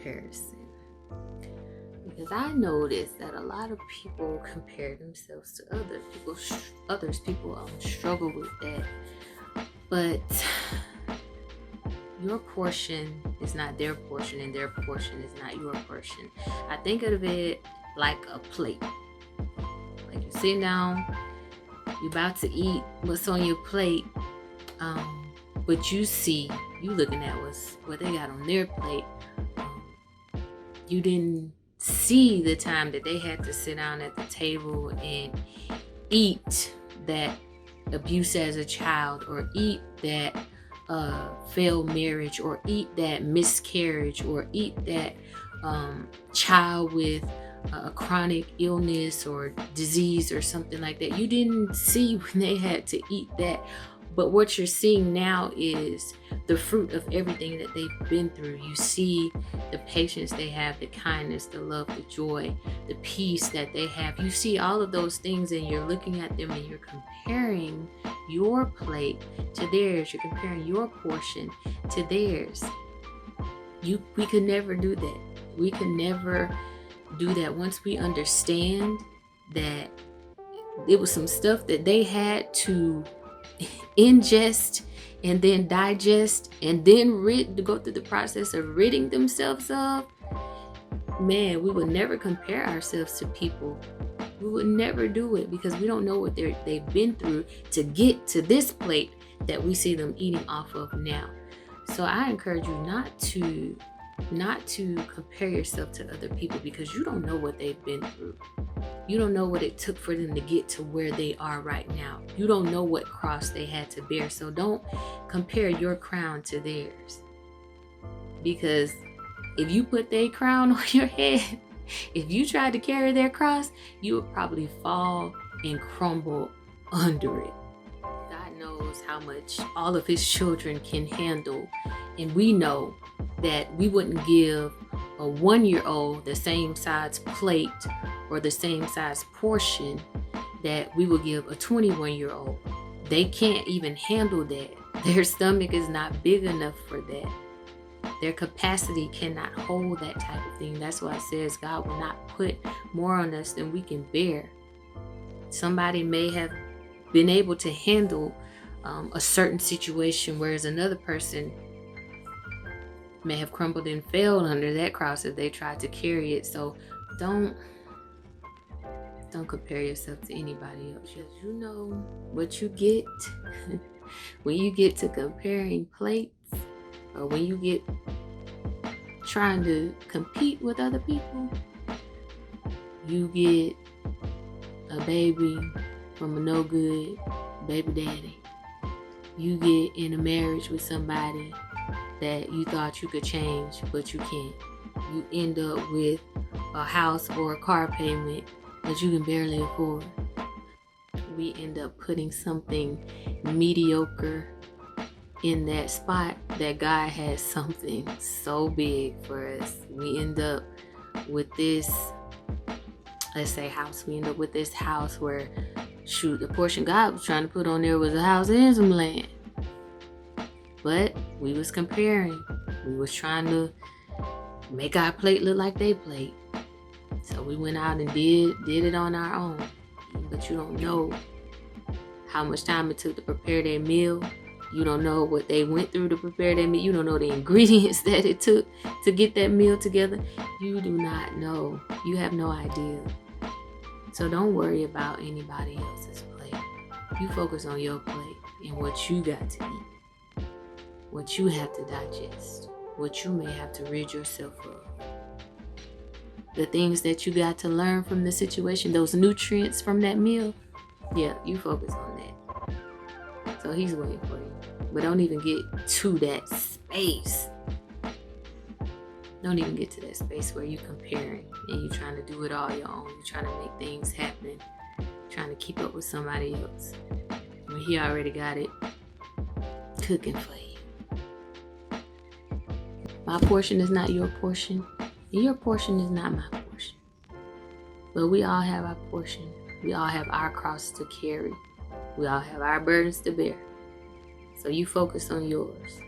comparison. Because I noticed that a lot of people compare themselves to other people. Others people struggle with that, but your portion is not their portion, and their portion is not your portion. I think of it like a plate. Like you're sitting down, you're about to eat what's on your plate, but you looking at what they got on their plate. You didn't see the time that they had to sit down at the table and eat that abuse as a child, or eat that failed marriage, or eat that miscarriage, or eat that child with a chronic illness or disease or something like that. You didn't see when they had to eat that. But what you're seeing now is the fruit of everything that they've been through. You see the patience they have, the kindness, the love, the joy, the peace that they have. You see all of those things, and you're looking at them and you're comparing your plate to theirs. You're comparing your portion to theirs. We could never do that. We could never do that. Once we understand that it was some stuff that they had to ingest and then digest and then go through the process of ridding themselves of, man, we would never compare ourselves to people. We would never do it, because we don't know what they've been through to get to this plate that we see them eating off of now. So I encourage you not to compare yourself to other people, because you don't know what they've been through. You don't know what it took for them to get to where they are right now. You don't know what cross they had to bear. So don't compare your crown to theirs. Because if you put their crown on your head, if you tried to carry their cross, you would probably fall and crumble under it. God knows how much all of his children can handle. And we know that we wouldn't give a 1-year-old the same size plate or the same size portion that we would give a 21-year-old. They can't even handle that. Their stomach is not big enough for that. Their capacity cannot hold that type of thing. That's why it says God will not put more on us than we can bear. Somebody may have been able to handle a certain situation, whereas another person may have crumbled and failed under that cross if they tried to carry it. So don't compare yourself to anybody else. Just, you know what you get when you get to comparing plates, or when you get trying to compete with other people. You get a baby from a no good baby daddy. You get in a marriage with somebody that you thought you could change, but you can't. You end up with a house or a car payment that you can barely afford. We end up putting something mediocre in that spot that God has something so big for us. We end up with this, let's say house. We end up with this house where, the portion God was trying to put on there was a house and some land. But we was comparing. We was trying to make our plate look like they plate. So we went out and did it on our own. But you don't know how much time it took to prepare their meal. You don't know what they went through to prepare their meal. You don't know the ingredients that it took to get that meal together. You do not know. You have no idea. So don't worry about anybody else's plate. You focus on your plate and what you got to eat, what you have to digest, what you may have to rid yourself of. The things that you got to learn from the situation, those nutrients from that meal, yeah, you focus on that. So he's waiting for you. But don't even get to that space. Don't even get to that space where you're comparing and you're trying to do it all your own. You're trying to make things happen, trying to keep up with somebody else, when he already got it cooking for you. My portion is not your portion, and your portion is not my portion. But we all have our portion. We all have our cross to carry. We all have our burdens to bear. So you focus on yours.